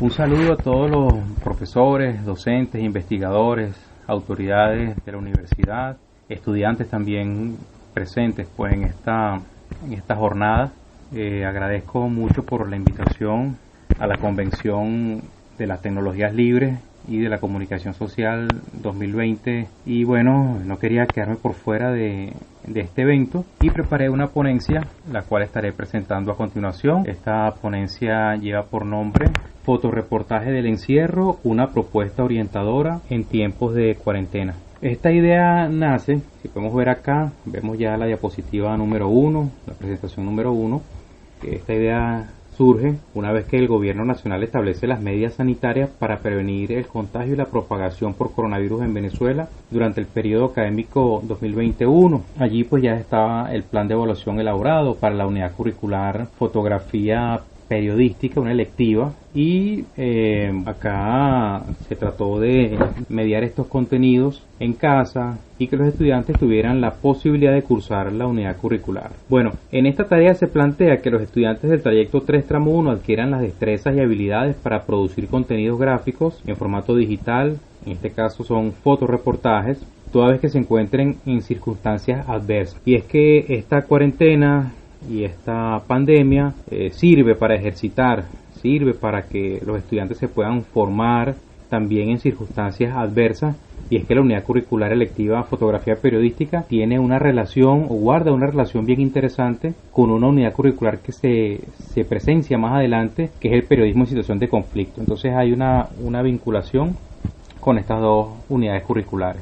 Un saludo a todos los profesores, docentes, investigadores, autoridades de la universidad, estudiantes también presentes pues en esta jornada. Agradezco mucho por la invitación a la Convención de las Tecnologías Libres y de la Comunicación Social 2020 y bueno, no quería quedarme por fuera de este evento y preparé una ponencia la cual estaré presentando a continuación. Esta ponencia lleva por nombre Fotoreportaje del encierro, una propuesta orientadora en tiempos de cuarentena. Esta idea nace, si podemos ver acá, vemos ya la diapositiva número 1, la presentación número 1, que esta idea surge una vez que el gobierno nacional establece las medidas sanitarias para prevenir el contagio y la propagación por coronavirus en Venezuela durante el periodo académico 2021. Allí pues ya estaba el plan de evaluación elaborado para la unidad curricular fotografía periodística, una electiva, y acá se trató de mediar estos contenidos en casa y que los estudiantes tuvieran la posibilidad de cursar la unidad curricular. Bueno, en esta tarea se plantea que los estudiantes del trayecto 3 tramo 1 adquieran las destrezas y habilidades para producir contenidos gráficos en formato digital, en este caso son fotoreportajes, toda vez que se encuentren en circunstancias adversas. Y es que esta cuarentena y esta pandemia sirve para ejercitar, sirve para que los estudiantes se puedan formar también en circunstancias adversas, y es que la unidad curricular electiva fotografía periodística tiene una relación o guarda una relación bien interesante con una unidad curricular que se presencia más adelante, que es el periodismo en situación de conflicto. Entonces hay una vinculación con estas dos unidades curriculares.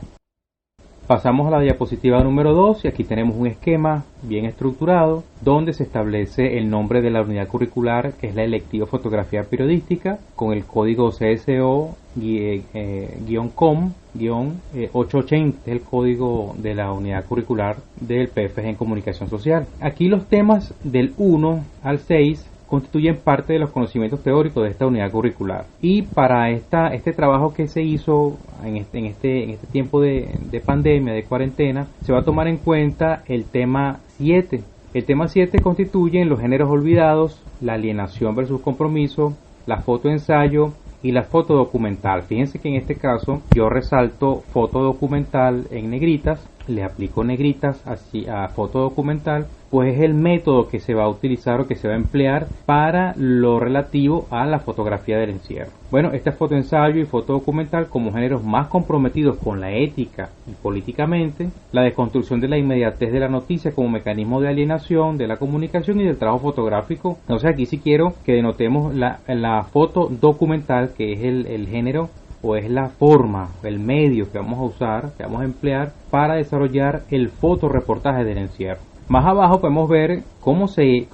Pasamos a la diapositiva número 2 y aquí tenemos un esquema bien estructurado donde se establece el nombre de la unidad curricular, que es la electiva fotografía periodística, con el código CSO-COM-880, es el código de la unidad curricular del PFG en Comunicación Social. Aquí los temas del 1 al 6 constituyen parte de los conocimientos teóricos de esta unidad curricular, y para este trabajo que se hizo en este tiempo de pandemia, de cuarentena, se va a tomar en cuenta el tema 7. El tema 7 constituye en los géneros olvidados la alienación versus compromiso, la fotoensayo y la foto documental. Fíjense que en este caso yo resalto foto documental en negritas, le aplico negritas así a foto documental, pues es el método que se va a utilizar o que se va a emplear para lo relativo a la fotografía del encierro. Bueno, este fotoensayo y foto documental como géneros más comprometidos con la ética y políticamente, la desconstrucción de la inmediatez de la noticia como mecanismo de alienación de la comunicación y del trabajo fotográfico. Entonces aquí sí quiero que denotemos la foto documental, que es el género o es la forma, el medio que vamos a usar, que vamos a emplear para desarrollar el fotoreportaje del encierro. Más abajo podemos ver cómo se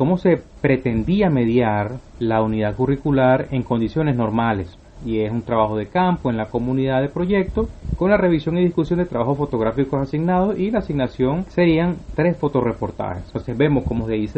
pretendía mediar la unidad curricular en condiciones normales, y es un trabajo de campo en la comunidad de proyecto con la revisión y discusión de trabajos fotográficos asignados, y la asignación serían 3 fotoreportajes. Entonces vemos como de ahí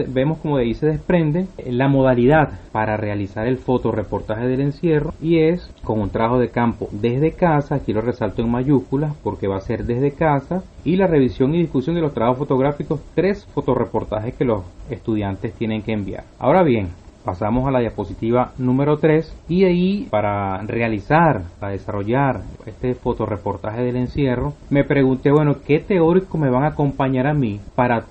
se desprende la modalidad para realizar el fotoreportaje del encierro, y es con un trabajo de campo desde casa, aquí lo resalto en mayúsculas porque va a ser desde casa, y la revisión y discusión de los trabajos fotográficos, 3 fotoreportajes que los estudiantes tienen que enviar. Ahora bien, pasamos a la diapositiva número 3 y ahí para desarrollar este fotoreportaje del encierro, me pregunté, bueno, ¿qué teóricos me van a acompañar a mí para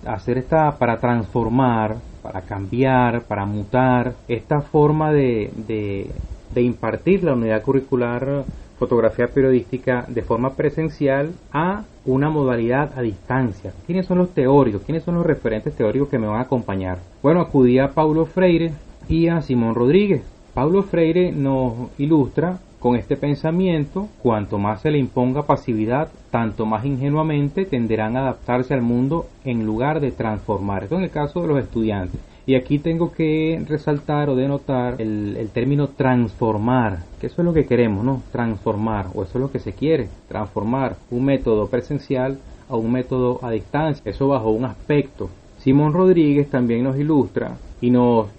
transformar, para cambiar, para mutar esta forma de impartir la unidad curricular fotografía periodística de forma presencial a una modalidad a distancia? ¿Quiénes son los teóricos? ¿Quiénes son los referentes teóricos que me van a acompañar? Bueno, acudí a Paulo Freire y a Simón Rodríguez. Paulo Freire nos ilustra con este pensamiento: cuanto más se le imponga pasividad, tanto más ingenuamente tenderán a adaptarse al mundo en lugar de transformar. Esto en el caso de los estudiantes. Y aquí tengo que resaltar o denotar el término transformar, que eso es lo que queremos, ¿no? Transformar, o eso es lo que se quiere, transformar un método presencial a un método a distancia, eso bajo un aspecto. Simón Rodríguez también nos ilustra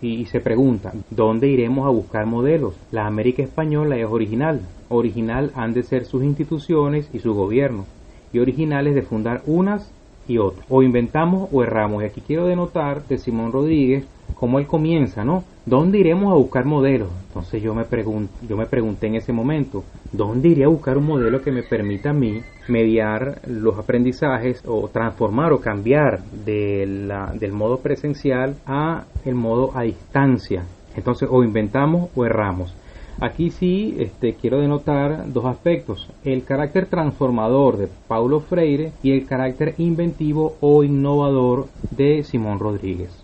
y se pregunta, ¿dónde iremos a buscar modelos? La América española es original. Original han de ser sus instituciones y su gobierno, y originales de fundar unas y otro. O inventamos o erramos. Y aquí quiero denotar de Simón Rodríguez cómo él comienza, ¿no? ¿Dónde iremos a buscar modelos? Entonces yo me pregunté en ese momento, ¿dónde iré a buscar un modelo que me permita a mí mediar los aprendizajes o transformar o cambiar del modo presencial a el modo a distancia? Entonces o inventamos o erramos. Aquí sí quiero denotar dos aspectos, el carácter transformador de Paulo Freire y el carácter inventivo o innovador de Simón Rodríguez.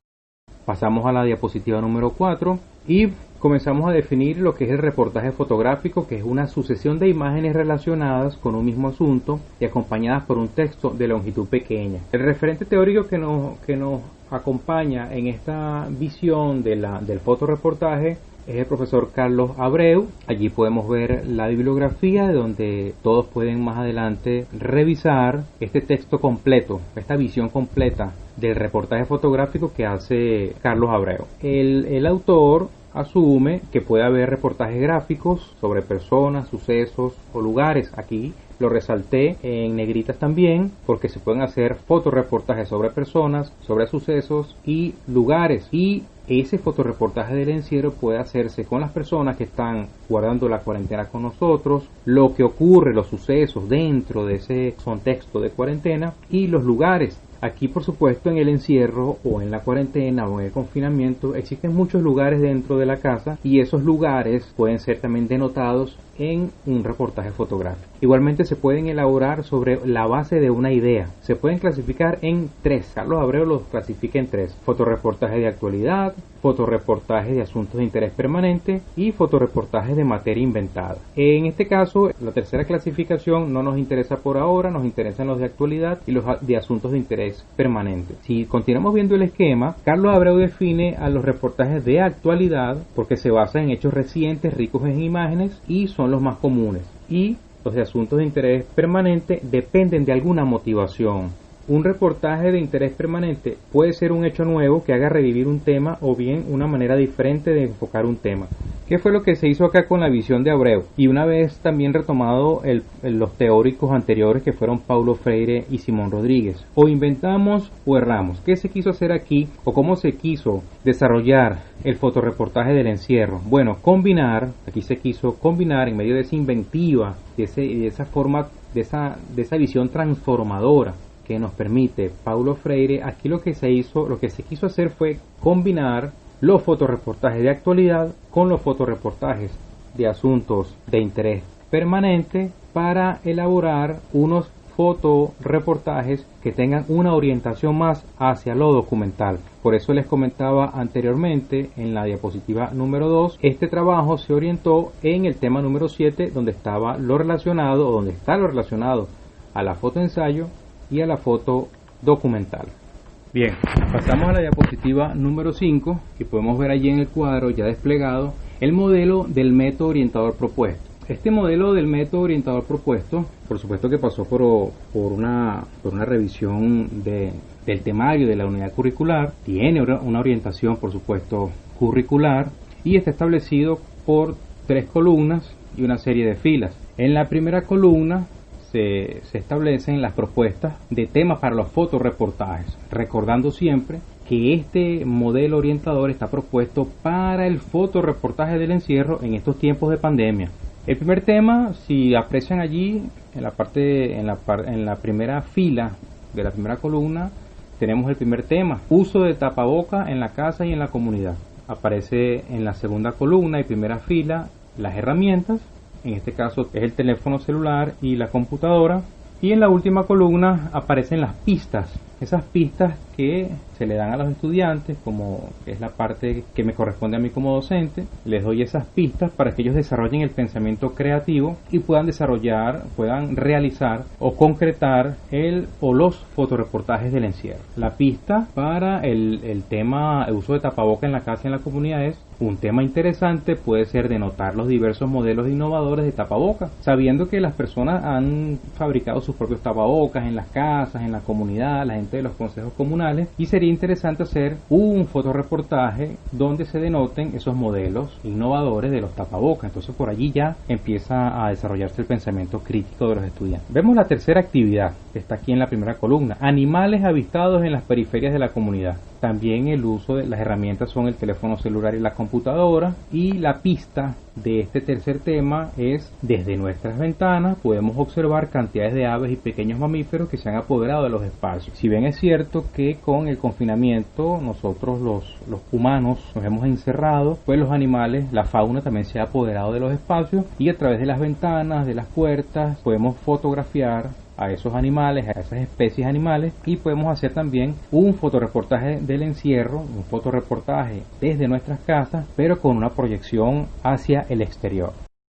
Pasamos a la diapositiva número 4 y comenzamos a definir lo que es el reportaje fotográfico, que es una sucesión de imágenes relacionadas con un mismo asunto y acompañadas por un texto de longitud pequeña. El referente teórico que nos acompaña en esta visión del fotoreportaje es el profesor Carlos Abreu. Allí podemos ver la bibliografía de donde todos pueden más adelante revisar este texto completo, esta visión completa del reportaje fotográfico que hace Carlos Abreu. El autor asume que puede haber reportajes gráficos sobre personas, sucesos o lugares. Aquí lo resalté en negritas también porque se pueden hacer fotoreportajes sobre personas, sobre sucesos y lugares, y ese fotoreportaje del encierro puede hacerse con las personas que están guardando la cuarentena con nosotros, lo que ocurre, los sucesos dentro de ese contexto de cuarentena, y los lugares. Aquí, por supuesto, en el encierro o en la cuarentena o en el confinamiento existen muchos lugares dentro de la casa y esos lugares pueden ser también denotados en un reportaje fotográfico. Igualmente se pueden elaborar sobre la base de una idea. Se pueden clasificar en tres. Carlos Abreu los clasifica en tres: fotoreportaje de actualidad, fotoreportaje de asuntos de interés permanente y fotoreportaje de materia inventada. En este caso, la tercera clasificación no nos interesa por ahora, nos interesan los de actualidad y los de asuntos de interés permanente. Si continuamos viendo el esquema, Carlos Abreu define a los reportajes de actualidad porque se basan en hechos recientes, ricos en imágenes, y son los más comunes. Y los de asuntos de interés permanente dependen de alguna motivación. Un reportaje de interés permanente puede ser un hecho nuevo que haga revivir un tema o bien una manera diferente de enfocar un tema. ¿Qué fue lo que se hizo acá con la visión de Abreu? Y una vez también retomado los teóricos anteriores que fueron Paulo Freire y Simón Rodríguez. O inventamos o erramos. ¿Qué se quiso hacer aquí o cómo se quiso desarrollar el fotoreportaje del encierro? Bueno, aquí se quiso combinar en medio de esa inventiva, de esa forma, de esa visión transformadora que nos permite Paulo Freire. Aquí lo que se quiso hacer fue combinar los fotoreportajes de actualidad con los fotoreportajes de asuntos de interés permanente para elaborar unos fotoreportajes que tengan una orientación más hacia lo documental. Por eso les comentaba anteriormente en la diapositiva número 2, este trabajo se orientó en el tema número 7, donde está lo relacionado a la fotoensayo y a la foto documental. Bien, pasamos a la diapositiva número 5 y podemos ver allí en el cuadro ya desplegado el modelo del método orientador propuesto. Este modelo del método orientador propuesto, por supuesto que pasó por una revisión del temario de la unidad curricular, tiene una orientación, por supuesto, curricular, y está establecido por 3 columnas y una serie de filas. En la primera columna se establecen las propuestas de temas para los fotoreportajes, recordando siempre que este modelo orientador está propuesto para el fotoreportaje del encierro en estos tiempos de pandemia. El primer tema, si aprecian allí en la primera fila de la primera columna, tenemos el primer tema: uso de tapaboca en la casa y en la comunidad. Aparece en la segunda columna y primera fila las herramientas. En este caso es el teléfono celular y la computadora. Y en la última columna aparecen las pistas, esas pistas que se le dan a los estudiantes, como es la parte que me corresponde a mí como docente. Les doy esas pistas para que ellos desarrollen el pensamiento creativo y puedan realizar o concretar los fotoreportajes del encierro. La pista para el tema el uso de tapaboca en la casa y en la comunidad es: Un tema interesante puede ser denotar los diversos modelos innovadores de tapabocas, sabiendo que las personas han fabricado sus propios tapabocas en las casas, en la comunidad, la gente de los consejos comunales, y sería interesante hacer un fotoreportaje donde se denoten esos modelos innovadores de los tapabocas. Entonces por allí ya empieza a desarrollarse el pensamiento crítico de los estudiantes. Vemos la tercera actividad, que está aquí en la primera columna: animales avistados en las periferias de la comunidad. También el uso de las herramientas son el teléfono celular y la computadora, y la pista de este tercer tema es: desde nuestras ventanas podemos observar cantidades de aves y pequeños mamíferos que se han apoderado de los espacios. Si bien es cierto que con el confinamiento nosotros los humanos nos hemos encerrado, pues los animales, la fauna también se ha apoderado de los espacios, y a través de las ventanas, de las puertas, podemos fotografiar a esos animales, a esas especies animales, y podemos hacer también un fotoreportaje del encierro, un fotoreportaje desde nuestras casas, pero con una proyección hacia el exterior.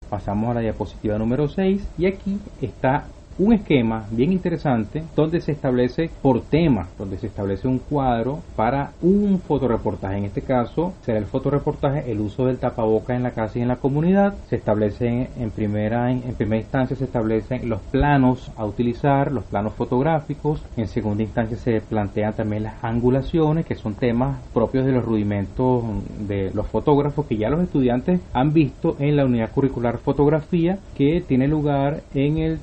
Pasamos a la diapositiva número 6, y aquí está un esquema bien interesante donde se establece por tema, donde se establece un cuadro para un fotoreportaje. En este caso será el fotoreportaje el uso del tapaboca en la casa y en la comunidad. Se establecen en primera instancia se establecen los planos a utilizar, los planos fotográficos. En segunda instancia se plantean también las angulaciones, que son temas propios de los rudimentos de los fotógrafos, que ya los estudiantes han visto en la unidad curricular fotografía, que tiene lugar en el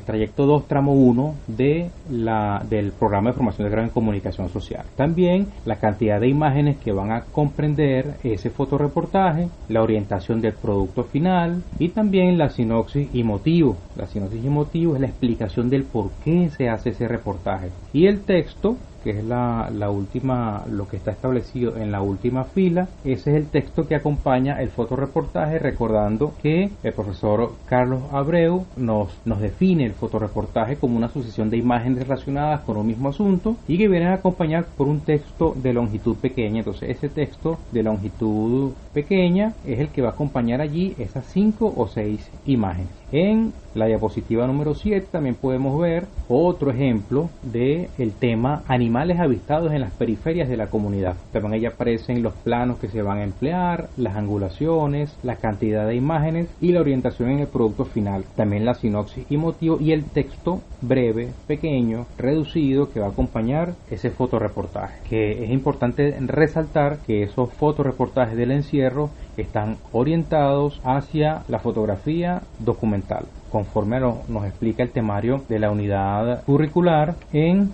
trayecto 2, tramo 1 del programa de formación de grado en comunicación social. También la cantidad de imágenes que van a comprender ese fotoreportaje, la orientación del producto final, y también la sinopsis y motivo. La sinopsis y motivo es la explicación del por qué se hace ese reportaje. Y el texto, que es la última, lo que está establecido en la última fila, ese es el texto que acompaña el fotoreportaje, recordando que el profesor Carlos Abreu nos define el fotoreportaje como una sucesión de imágenes relacionadas con un mismo asunto y que vienen a acompañar por un texto de longitud pequeña. Entonces ese texto de longitud pequeña es el que va a acompañar allí esas 5 o 6 imágenes. En la diapositiva número 7 también podemos ver otro ejemplo del tema animales avistados en las periferias de la comunidad. También ahí aparecen los planos que se van a emplear, las angulaciones, la cantidad de imágenes y la orientación en el producto final. También la sinopsis y motivo y el texto breve, pequeño, reducido que va a acompañar ese fotoreportaje. Que es importante resaltar que esos fotoreportajes del encierro están orientados hacia la fotografía documental, conforme nos explica el temario de la unidad curricular en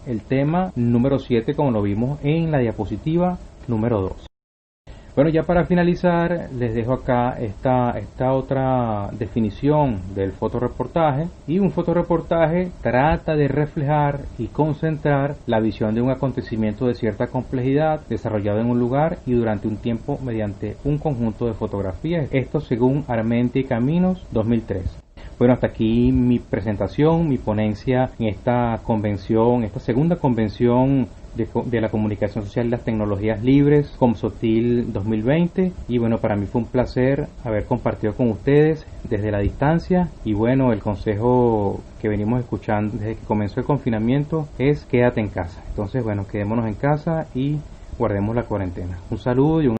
el tema número 7, como lo vimos en la diapositiva número 2. Bueno, ya para finalizar les dejo acá esta otra definición del fotoreportaje. Y un fotoreportaje trata de reflejar y concentrar la visión de un acontecimiento de cierta complejidad desarrollado en un lugar y durante un tiempo mediante un conjunto de fotografías. Esto según Armenti y Caminos 2003. Bueno, hasta aquí mi presentación, mi ponencia en esta convención, esta segunda convención de la comunicación social y las tecnologías libres, COMSOTIL 2020. Y bueno, para mí fue un placer haber compartido con ustedes desde la distancia. Y bueno, el consejo que venimos escuchando desde que comenzó el confinamiento es: quédate en casa. Entonces, bueno, quedémonos en casa y guardemos la cuarentena. Un saludo y un